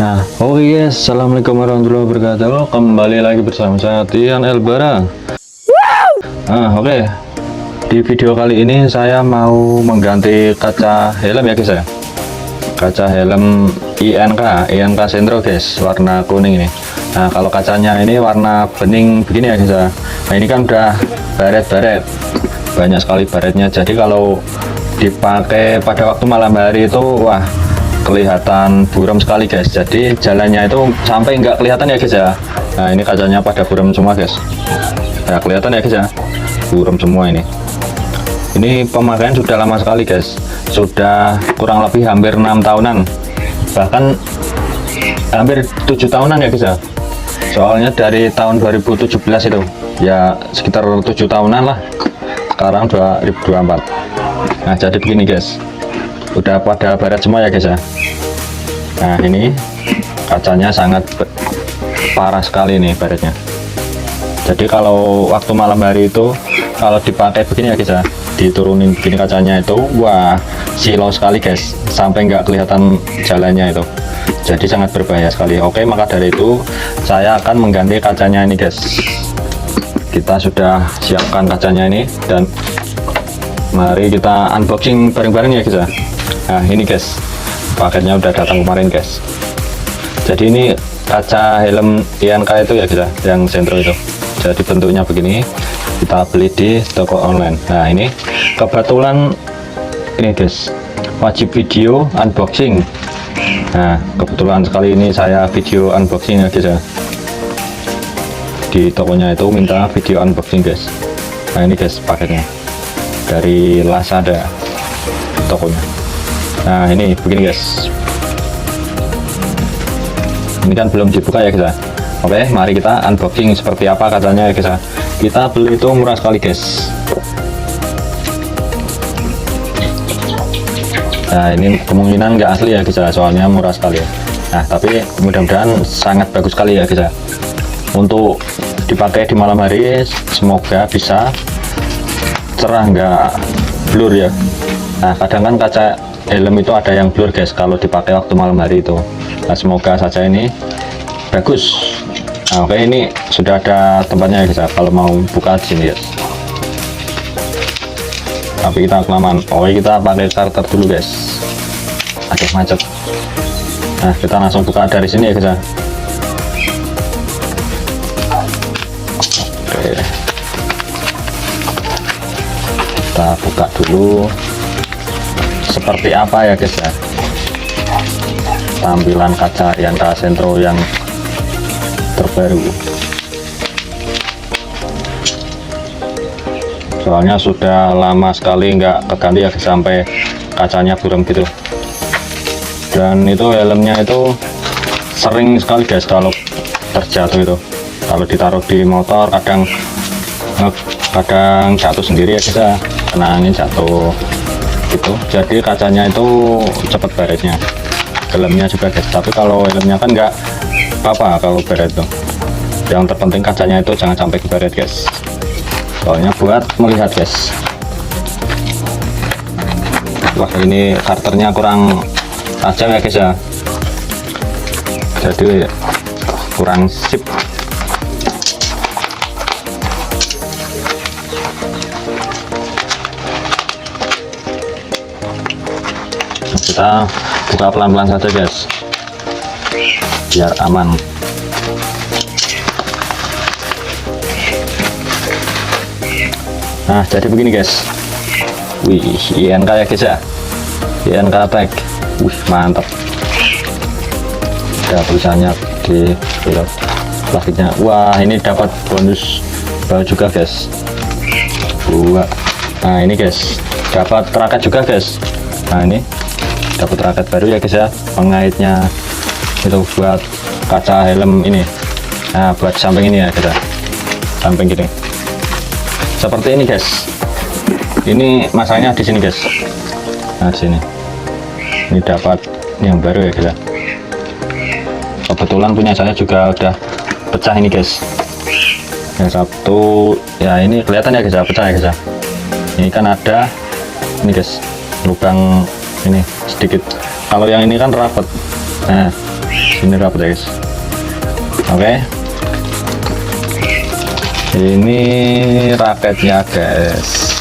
Nah, oke guys, assalamualaikum warahmatullahi wabarakatuh. Kembali lagi bersama saya Tian Elbara. Nah, oke. Di video kali ini saya mau mengganti kaca helm ya guys ya. Kaca helm INK Sentro guys, warna kuning ini. Nah, kalau kacanya ini warna bening begini ya guys ya. Nah, ini kan udah baret-baret, banyak sekali baretnya. Jadi kalau dipakai pada waktu malam hari itu, wah, kelihatan buram sekali guys. Jadi jalannya itu sampai nggak kelihatan ya guys ya. Nah, ini kacanya pada buram semua guys. Nah, kelihatan ya guys ya, buram semua ini. Ini pemakaian sudah lama sekali guys, sudah kurang lebih hampir 6 tahunan, bahkan hampir 7 tahunan ya guys ya. Soalnya dari tahun 2017 itu ya, sekitar 7 tahunan lah. Sekarang 2024. Nah, jadi begini guys, udah pada baret semua ya guys ya. Nah, ini kacanya sangat parah sekali nih baretnya. Jadi kalau waktu malam hari itu, kalau dipakai begini ya guys ya, diturunin begini kacanya itu, wah, silau sekali guys, sampai nggak kelihatan jalannya itu. Jadi sangat berbahaya sekali. Oke, maka dari itu saya akan mengganti kacanya ini guys. Kita sudah siapkan kacanya ini, dan mari kita unboxing bareng-bareng ya guys ya. Nah, ini guys, paketnya udah datang kemarin guys. Jadi ini kaca helm INK itu ya guys ya, yang Sentro itu. Jadi bentuknya begini, kita beli di toko online. Nah, ini kebetulan ini guys, wajib video unboxing. Nah, kebetulan sekali ini saya video unboxing ya guys ya. Di tokonya itu minta video unboxing guys. Nah, ini guys paketnya dari Lazada tokonya. Nah, ini begini guys. Ini kan belum dibuka ya guys. Oke, mari kita unboxing seperti apa kacanya ya guys. Kita beli itu murah sekali guys. Nah, ini kemungkinan nggak asli ya guys, soalnya murah sekali. Nah, tapi mudah-mudahan sangat bagus sekali ya guys. Untuk dipakai di malam hari, semoga bisa cerah, nggak blur ya. Nah, kadang kan kaca helm itu ada yang blur guys kalau dipakai waktu malam hari itu. Nah, semoga saja ini bagus. Nah, oke, ini sudah ada tempatnya ya guys, kalau mau buka di sini guys. Tapi kita kelamaan. Oke, kita pakai starter dulu guys. Aduh, macet. Nah, kita langsung buka dari sini ya guys. Oke, kita buka dulu. Seperti apa ya guys ya tampilan kaca INK Sentro yang terbaru. Soalnya sudah lama sekali nggak keganti ya guys, sampai kacanya buram gitu. Dan itu helmnya itu sering sekali guys kalau terjatuh itu. Kalau ditaruh di motor kadang jatuh sendiri ya guys ya, kena angin jatuh gitu. Jadi kacanya itu cepet baretnya, helmnya juga guys. Tapi kalau helmnya kan nggak apa-apa kalau baret tuh. Yang terpenting kacanya itu jangan sampai ke baret guys, soalnya buat melihat guys. Wah, ini karternya kurang tajam ya guys ya, jadi kurang sip. Kita buka pelan-pelan saja guys, biar aman. Nah, jadi begini guys. Wih, INK ya guys ya, INK tag. Wih, mantap. Ada tulisannya di plastiknya. Wah, ini dapat bonus baru juga guys. Nah, ini guys, dapat raket juga guys. Nah, ini dapat raket baru ya guys ya, pengaitnya itu buat kaca helm ini. Nah, buat samping ini ya guys ya, samping gini seperti ini guys. Ini masanya di sini guys. Nah, di sini ini dapat yang baru ya guys ya. Kebetulan punya saya juga udah pecah ini guys. Yang satu ya, ini kelihatan ya guys ya, pecah ya guys ya. Ini kan ada ini guys, lubang ini sedikit. Kalau yang ini kan rapat. Nah, Sini rapat ya guys. Oke, ini raketnya guys.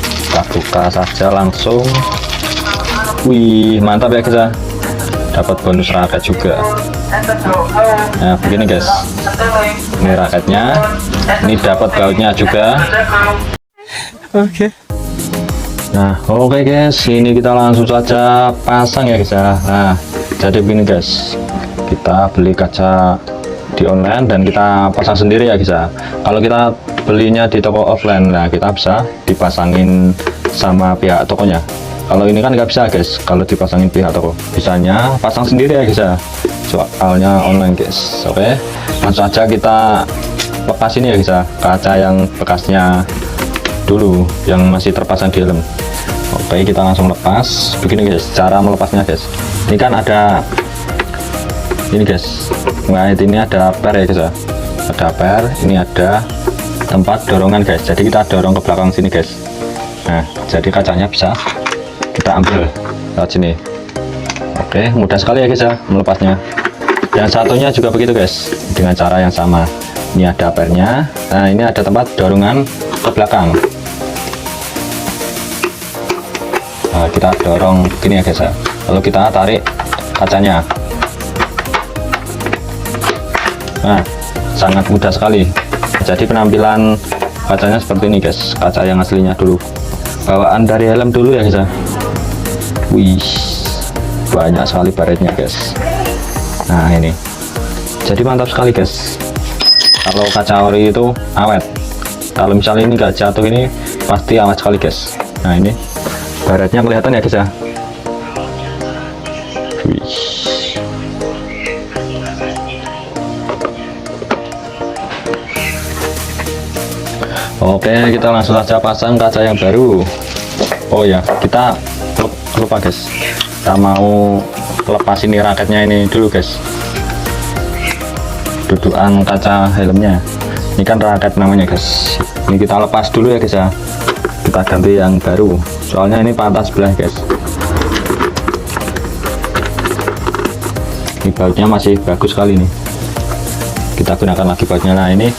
Kita buka saja langsung. Wih, mantap ya guys ya. Dapat bonus raket juga. Nah begini guys, ini raketnya, ini dapat bautnya juga. Oke. Nah oke guys, ini kita langsung saja pasang ya guys ya. Nah jadi begini guys, kita beli kaca di online dan kita pasang sendiri ya guys ya. Kalau kita belinya di toko offline, nah kita bisa dipasangin sama pihak tokonya. Kalau ini kan nggak bisa guys, kalau dipasangin pihak toko, bisanya pasang sendiri ya guys ya, soalnya online guys. Oke, langsung aja kita lepas ini ya guys ya, kaca yang bekasnya dulu yang masih terpasang di helm. Oke, kita langsung lepas. Begini guys cara melepasnya guys. Ini kan ada ini guys, nah ini ada per ya guys ya, ada per, ini ada tempat dorongan guys, jadi kita dorong ke belakang sini guys. Nah jadi kacanya bisa kita ambil lewat sini. Oke, mudah sekali ya guys ya melepasnya. Yang satunya juga begitu guys, dengan cara yang sama. Ini ada pernya, nah ini ada tempat dorongan ke belakang. Nah kita dorong begini ya guys ya, lalu kita tarik kacanya. Nah sangat mudah sekali. Jadi penampilan kacanya seperti ini guys, kaca yang aslinya dulu, bawaan dari helm dulu ya guys ya. Wih, banyak sekali baretnya guys. Nah ini jadi mantap sekali guys. Kalau kaca ori itu awet, kalau misalnya ini nggak jatuh ini pasti awet sekali guys. Nah ini baretnya kelihatan ya guys ya. Wih. Oke, kita langsung saja pasang kaca yang baru. Oh ya, kita lupa guys, kita mau lepas ini raketnya ini dulu guys, dudukan kaca helmnya. Ini kan raket namanya guys, ini kita lepas dulu ya guys ya, kita ganti yang baru soalnya ini patah sebelah guys. Ini bautnya masih bagus sekali nih, kita gunakan lagi bautnya. Nah ini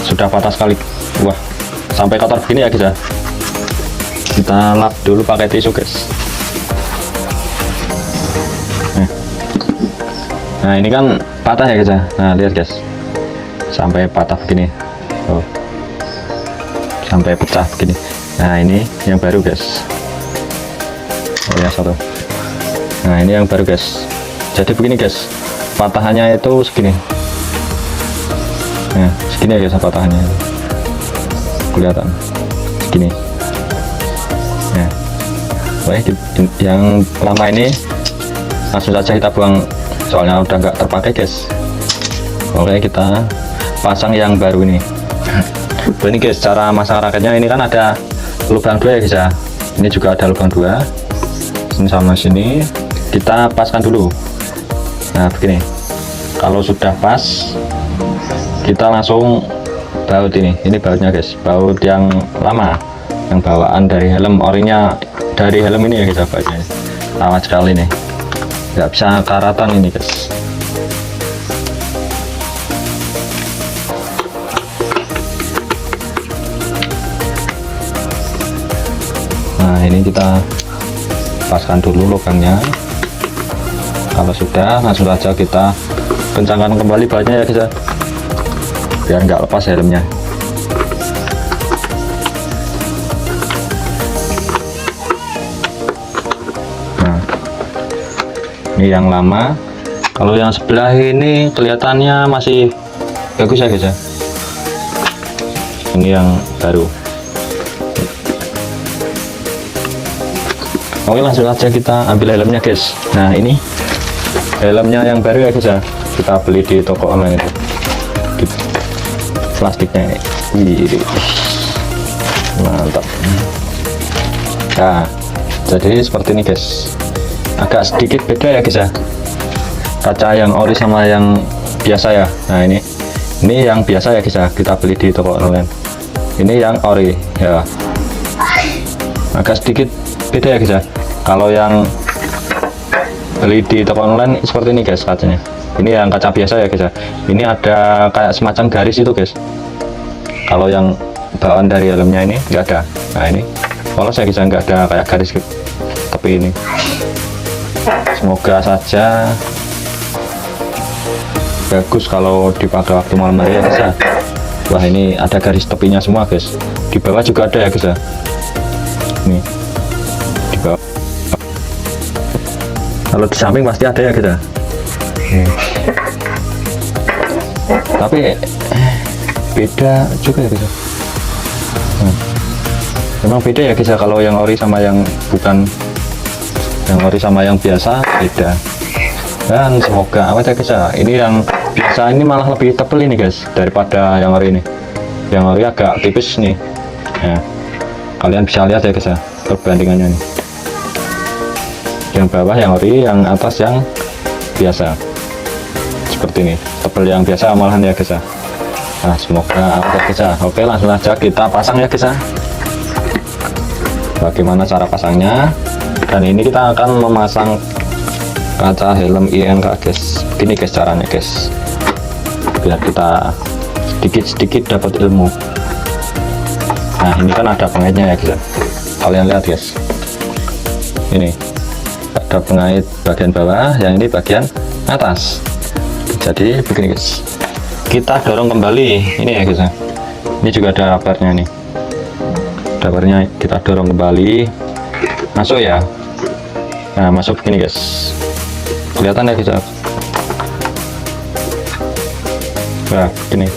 sudah patah sekali, wah sampai kotor begini ya guys ya. Kita lap dulu pakai tisu guys. Nah ini kan patah ya guys ya. Nah lihat guys, sampai patah begini. Oh, sampai pecah begini. Nah ini yang baru guys. Oh ya satu. Nah ini yang baru guys. Jadi begini guys, patahannya itu segini. Nah segini ya guys patahannya, kelihatan segini. Nah baik, yang lama ini langsung saja kita buang soalnya udah nggak terpakai guys. Oke, kita pasang yang baru ini. Ini guys cara masang raketnya, ini kan ada lubang dua ya guys ya, ini juga ada lubang dua, sini sama sini. Kita paskan dulu. Nah begini, kalau sudah pas kita langsung baut ini bautnya guys, baut yang lama, yang bawaan dari helm, orinya dari helm ini ya guys bautnya. Awet sekali nih, nggak bisa karatan ini guys. Nah ini kita paskan dulu lubangnya. Kalau sudah langsung saja kita kencangkan kembali bautnya ya guys ya, biar nggak lepas helmnya. Ini yang lama, kalau yang sebelah ini kelihatannya masih bagus ya guys ya. Ini yang baru. Oke, langsung aja kita ambil helmnya guys. Nah ini helmnya yang baru ya guys ya, kita beli di toko online itu, di plastiknya ini. Wih, mantap. Nah jadi seperti ini guys, agak sedikit beda ya guys ya, kaca yang ori sama yang biasa ya. Nah ini yang biasa ya guys ya, kita beli di toko online. Ini yang ori ya, agak sedikit beda ya guys ya. Kalau yang beli di toko online seperti ini guys kacanya. Ini yang kaca biasa ya guys ya. Ini ada kayak semacam garis itu guys. Kalau yang bawaan dari helmnya ini nggak ada. Nah ini polos ya guys, nggak ada kayak garis tepi ini. Semoga saja bagus kalau dipakai waktu malam hari ya guys ya. Wah ini ada garis tepinya semua guys. Di bawah juga ada ya guys ya. Nih di bawah. Kalau di samping pasti ada ya guys ya. Tapi beda juga ya guys ya. Memang beda ya guys ya, kalau yang ori sama yang bukan, yang ori sama yang biasa beda. Dan semoga apa ya guys ya, ini yang biasa ini malah lebih tebal ini guys daripada yang ori ini. Yang ori agak tipis nih ya, kalian bisa lihat ya guys ya perbandingannya nih, yang bawah yang ori, yang atas yang biasa. Seperti ini, tebal yang biasa malahan ya guys ya. Nah semoga apa guys ya. Oke langsung aja kita pasang ya guys ya. Bagaimana cara pasangnya? Dan ini kita akan memasang kaca helm INK guys. Ini guys caranya guys, biar kita sedikit-sedikit dapat ilmu. Nah ini kan ada pengaitnya ya guys, kalian lihat guys, ini ada pengait bagian bawah, yang ini bagian atas. Jadi begini guys, kita dorong kembali ini ya guys. Ini juga ada rabarnya nih, rabarnya kita dorong kembali, masuk ya. Nah masuk begini guys, kelihatan ya guys. Nah ini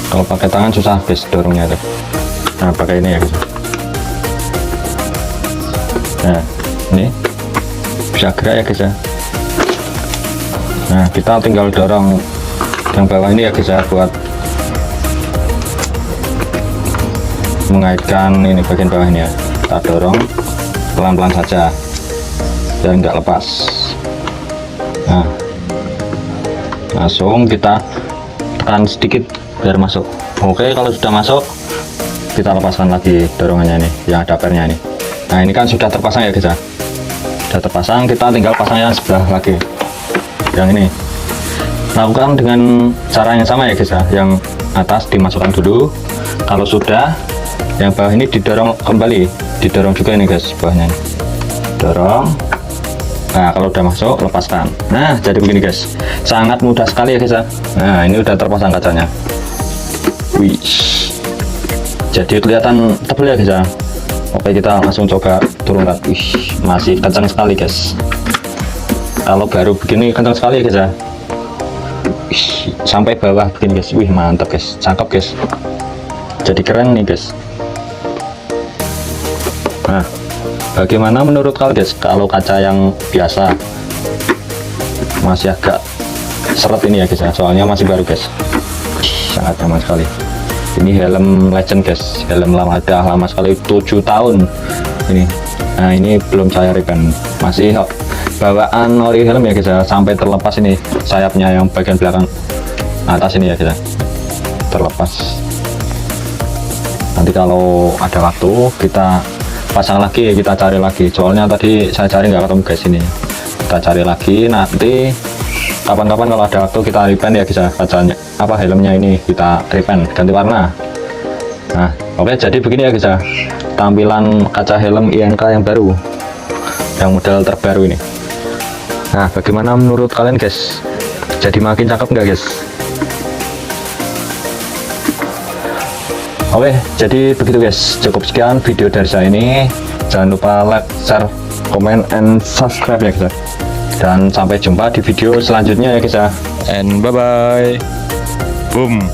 kalau pakai tangan susah guys dorongnya tuh. Nah pakai ini ya guys. Nah ini bisa gerak ya guys ya. Nah kita tinggal dorong yang bawah ini ya guys ya, buat mengaitkan ini bagian bawah ini ya. Kita dorong pelan-pelan saja dan nggak lepas. Nah langsung kita tekan sedikit biar masuk. Oke kalau sudah masuk kita lepaskan lagi dorongannya nih, yang ada pernya ini. Nah ini kan sudah terpasang ya guys ya, sudah terpasang, kita tinggal pasang yang sebelah lagi, yang ini. Lakukan dengan cara yang sama ya guys ya, yang atas dimasukkan dulu, kalau sudah yang bawah ini didorong kembali, didorong juga ini guys bawahnya ini. Dorong. Nah kalau udah masuk lepaskan. Nah jadi begini guys, sangat mudah sekali ya guys ya. Nah ini udah terpasang kacanya. Wih, jadi kelihatan tebal ya guys ya. Oke kita langsung coba turunkan. Wih, masih kencang sekali guys. Kalau baru begini kencang sekali ya guys ya. Wih, sampai bawah begini guys. Wih mantap guys, cakep guys. Jadi keren nih guys. Nah bagaimana menurut kalian guys kalau kaca yang biasa? Masih agak seret ini ya guys ya, soalnya masih baru guys. Sangat nyaman sekali. Ini helm legend guys, helm lama, ada lama sekali, 7 tahun ini. Nah ini belum saya repaint, masih bawaan ori helm ya guys ya, sampai terlepas ini sayapnya yang bagian belakang atas ini ya guys ya, terlepas. Nanti kalau ada waktu kita pasang lagi, kita cari lagi, soalnya tadi saya cari nggak ketemu guys ini. Kita cari lagi, nanti kapan-kapan kalau ada waktu kita repaint ya guys ya, kacanya apa helmnya ini kita repaint, ganti warna. Nah oke jadi begini ya guys ya, tampilan kaca helm INK yang baru, yang model terbaru ini. Nah bagaimana menurut kalian guys, jadi makin cakep nggak guys? Oke jadi begitu guys, cukup sekian video dari saya ini. Jangan lupa like, share, comment, and subscribe ya guys. Dan sampai jumpa di video selanjutnya ya guys ya. And bye bye. Boom.